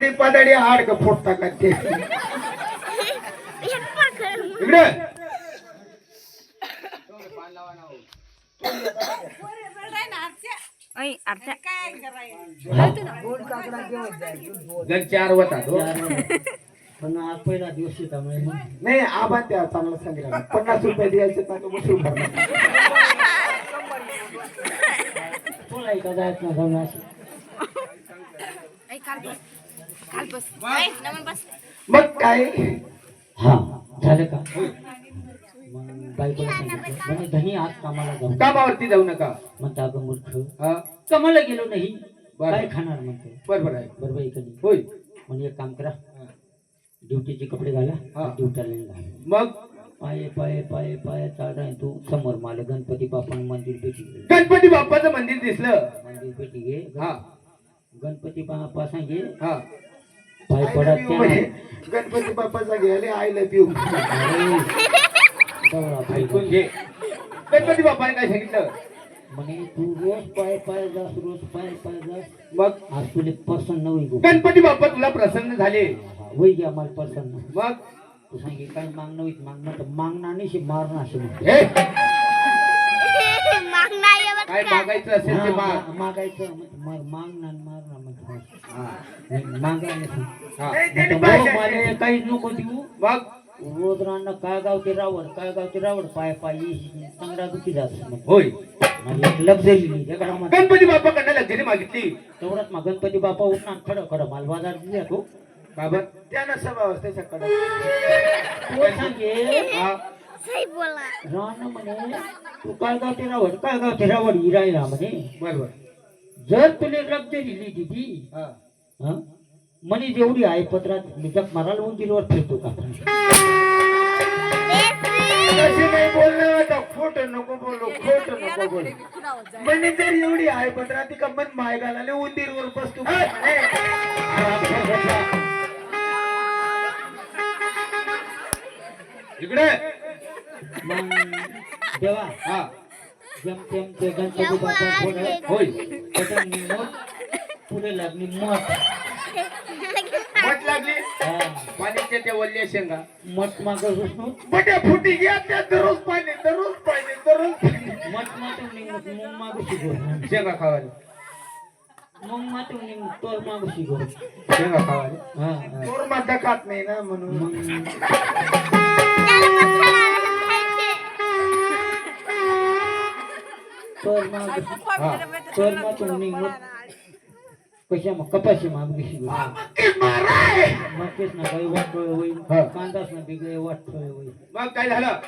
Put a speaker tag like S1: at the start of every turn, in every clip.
S1: ते पदडी हाड फोडता का ते इकडे गण चार होता
S2: पण आज पहिला दिवस येता
S1: नाही आबा त्या चांगला सांगितलं 50 रुपये द्यायचे तर वसूल करणार
S2: तुला एका जायत ना जाऊन अशी
S1: मग काय
S2: हा झालं का मग बायकोला सांगितलं म्हणे धनी आज कामाला जाऊ
S1: कामावरती जाऊ नका
S2: म्हणता अगं मूर्ख
S1: हा
S2: कामाला गेलो नाही
S1: बरं.
S2: काय खाणार म्हणतो
S1: बरोबर आहे
S2: बरोबर इकडे
S1: होय
S2: म्हणजे एक काम करा ड्युटीचे कपडे घाला
S1: हा.
S2: ड्युटीला घाला
S1: मग
S2: पाये पाये पाये पाये चालताय तू समोर मला गणपती बाप्पा मंदिर पेटी घे
S1: गणपती बाप्पाचं मंदिर दिसलं
S2: मंदिर पेटी घे
S1: हा
S2: गणपती बाप्पा सांगे
S1: हा
S2: पाय पडत त्या
S1: गणपती बाप्पाचा गेले आय लव्ह यू ऐकून घे गणपती बाप्पाने काय सांगितलं
S2: म्हणे तू रोज पाय पाय जास रोज पाय पाय जास
S1: मग
S2: आज तुले प्रसन्न होई गो
S1: गणपती बाप्पा तुला प्रसन्न झाले
S2: होई गे आम्हाला प्रसन्न
S1: मग
S2: तू सांगे काय मागणं होईत मागणं तर मागणं नाही शे मारणं असे म्हणते
S1: हे काय मागायचं असेल ते माग
S2: मागायचं मागणार मारणं म्हणतो
S1: हा.
S2: मागायला
S1: हा.
S2: मला काहीच नको देऊ
S1: मग
S2: रोज राहणं काय गावते रावड पाय पाय चांगला दुखी जात
S1: होय
S2: एक लक्झरी
S1: गणपती बाप्पाकडनं लक्झरी मागितली
S2: तेवढाच मग गणपती बाप्पा उठणार खडं खडं माल बाजार दिला तो
S1: का बर त्यानं स्वभाव त्याच्याकडं
S2: तो सांगे
S1: हा.
S2: राहणं म्हणे तू काय गावते रावड हिरायला म्हणे
S1: बरोबर
S2: जर तुला लक्झरी लिहिली दिदी
S1: हा.
S2: म्हणे जेवढी आहे पत्रात मी जग मारायला उंदीरवर फिरतो का
S1: तशी नाही बोलणं होतं खोटं नको बोलू म्हणजे जर एवढी आहे पत्रा ती कमन माय घालाले उंदीरवर बसतो इकडे
S2: मग तेव्हा
S1: हा
S2: जम तेम ते गणपती बाप्पा थोडं
S1: होय
S2: त्याच्यानी मग पुढे लागली मठ
S1: मठ लागली पाण्याच्या त्या वल्ल्या शेंगा
S2: मठ मागं घुसणं
S1: बट्या फुटी घ्या त्या दररोज पाणी
S2: मठ मातून निघ मग मागं शिकव
S1: शेंगा खावाले
S2: मग मातून निघ तोर मागं शिकव
S1: शेंगा खावाले
S2: हा
S1: तोर माझा खात नाही ना म्हणून
S2: मग तोर मातून निघ कशा मग कपाशी मागं शिकव मग तेच ना काही वाटोळ होईल कांदाच ना बिगळे वाटोळ होईल
S1: मग काय झालं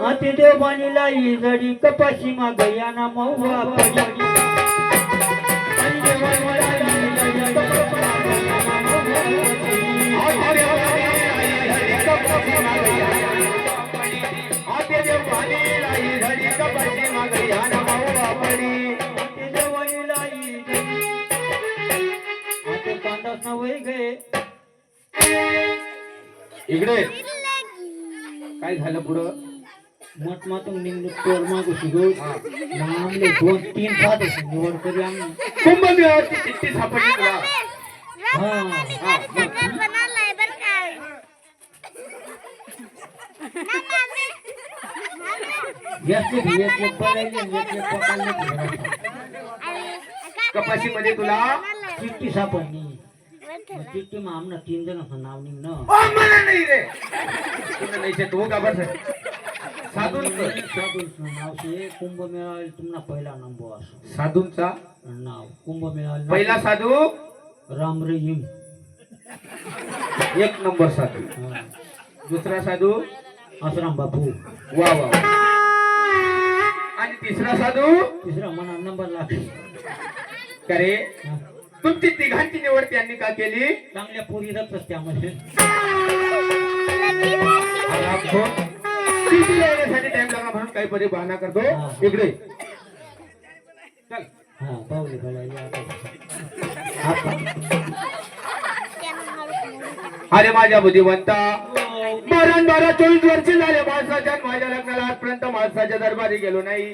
S2: हाती देवानीला जडी कपाशी माग याना महुआ पडी
S1: इकडे काय झालं पुढं
S2: मठ मातून निघलो तोर मागू शिगो आमले 2-3 साथ निवड करी आम्ही
S1: कुंभमेळ्याची चिठ्ठी सापडली तुला
S2: हा घेतले पकडले
S1: कपाशी मध्ये तुला
S2: चिठ्ठी सापडली चिठ्ठी मग आमना 3 जणांचं नाव निघणं
S1: मला नाही रे तुला नाही तू का बस
S2: साधूंचं नाव शे कुंभमेळा तुम्हाला पहिला नंबर असो
S1: साधूंचा
S2: नाव कुंभमेळा
S1: पहिला साधू
S2: राम रहीम
S1: 1 नंबर साधू दुसरा साधू
S2: आश्रम बापू
S1: वा वा आणि तिसरा साधू
S2: तिसरा मना नंबर लागला
S1: करे तुमची तिघांची निवड त्यांनी का केली
S2: चांगल्या पोरी रचत त्यामध्ये
S1: येण्यासाठी टाइम लागा म्हणून काहीतरी बहाणा करतो इकडे चल
S2: हा पावले घडायला
S1: अरे माझ्या बुद्धिवंता 12-24 वर्ष झाले माणसाच्या माझ्या लग्नाला आजपर्यंत माणसाच्या दरबारी गेलो नाही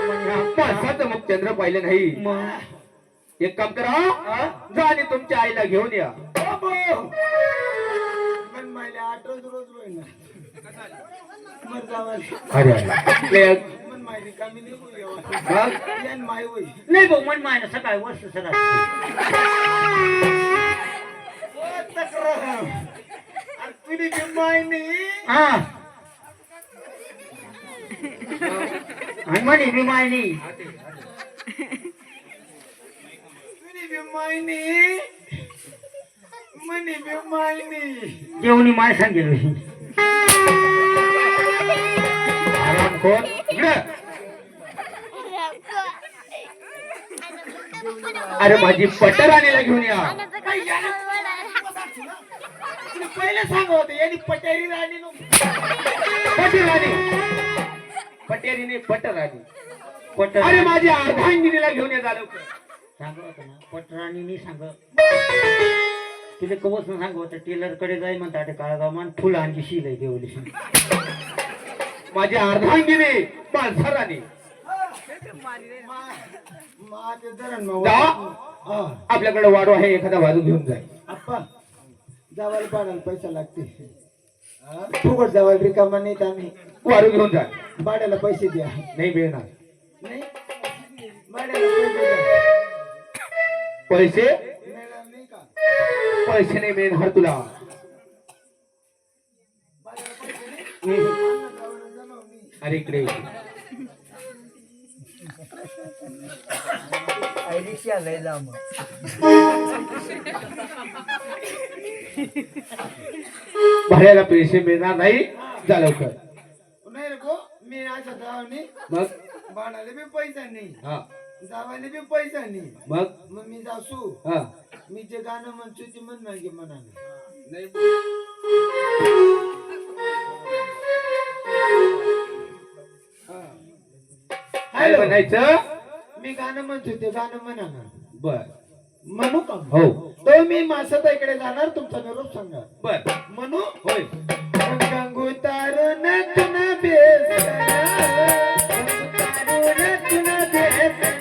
S1: माणसाचं मुख चंद्र पाहिलं नाही एक काम करा जा आणि तुमच्या आईला घेऊन या.
S3: पण मला 8 रोज होईल ना. मर जावा.
S1: अरे
S3: मन माहिती कमी नाही होईल.
S1: मग?
S3: यान माय होईल.
S2: नाही भाऊ मन माय ना सकाळी वर्ष सदा
S3: तुझी माय नाही.
S2: हा आणि म्हणे मी माय नाही
S3: तुझी माय नाही. म्हणे बी माय नाही.
S2: जेवणी माय सांगेल
S1: आराम कोण इकडे. अरे माझी पटराणीला घेऊन या.
S3: तुला पहिले सांगत होते यांनी पटेरी राणी
S1: पटराणी पटेरीने पटराणी.
S2: पटर
S1: अरे माझी अर्धांगिनीला घेऊन या झालं.
S2: सांगत होतं ना पटराणी सांग तुला कवच ना सांगत होतं टेलर कडे जाई म्हणतात काळगाव मान फुल आणखी शिल आहे देवली
S1: माझी अर्धांगिनी पालसराणी. आपल्याकडे वाडू आहे एखादा वाजू घेऊन जाय.
S3: आप्पा जावायला पाडायला पैसा लागते. फुकट जावायला रिकामा नाही तर आम्ही
S1: वारू घेऊन जा.
S3: भाड्याला पैसे द्या.
S1: नाही मिळणार
S3: नाही भाड्याला पैसे द्या.
S1: पैसे
S3: मिळणार नाही का?
S1: पैसे नाही मिळणार तुला.
S3: भाड्याला पैसे नाही.
S1: अरे इकडे भाड्याला पैसे मिळणार नाही. जा लवकर.
S3: नाही रे गो मी अशा जावानी
S1: मग
S3: भाड्याला बी पैसा नाही.
S1: हा
S3: जावायला बी पैसा नाही.
S1: मग
S3: मग मी जासू
S1: हा
S3: मी जे गाणं म्हणतो ते म्हण नाही म्हणा नाही.
S1: काय म्हणायचं.
S3: मी गाणं म्हणतो ते गाणं म्हणा ना.
S1: बर
S3: म्हणू का?
S1: हो
S3: तो मी मासाताईकडे जाणार तुमचा निरोप सांगा.
S1: बर
S3: म्हणू
S1: होय.
S3: गंगू तारून तुन बेसन तारून तुन बेसन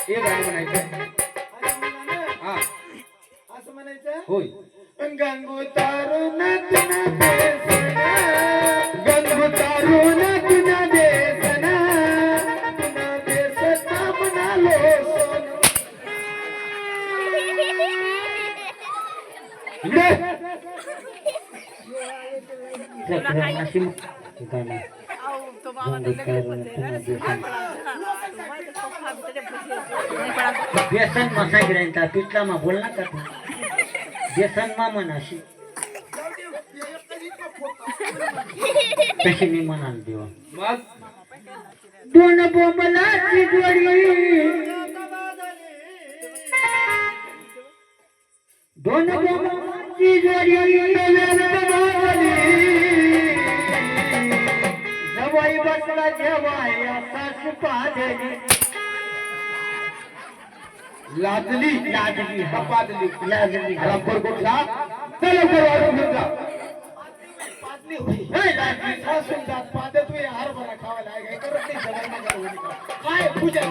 S1: हे गाणं म्हणायचं. हा
S3: असं म्हणायचं.
S1: होय.
S3: गंगू तारून तुन बेसन
S1: गंगू तारून
S3: तुन बेसन तुन बेसन म्हणालो
S1: इकडे.
S2: व्यसन मसा गिरायचा पिठला मा बोल ना का तू व्यसन मा म्हणाशी तशी मी म्हणाल देवा.
S1: मग
S2: दोन बोंबलाची जोडी दोन बोंबलाची जोडी जवाई बसला जेवाय सास पादली
S1: लाजली
S2: लाजली
S1: का पाजली.
S2: लाजली
S1: रामपूर कुठला. चल लवकर वारू घेऊन जा.
S3: पादली होई. सासून जात पादत होई हरभरा खावायला काय करत नाही. काय पूजा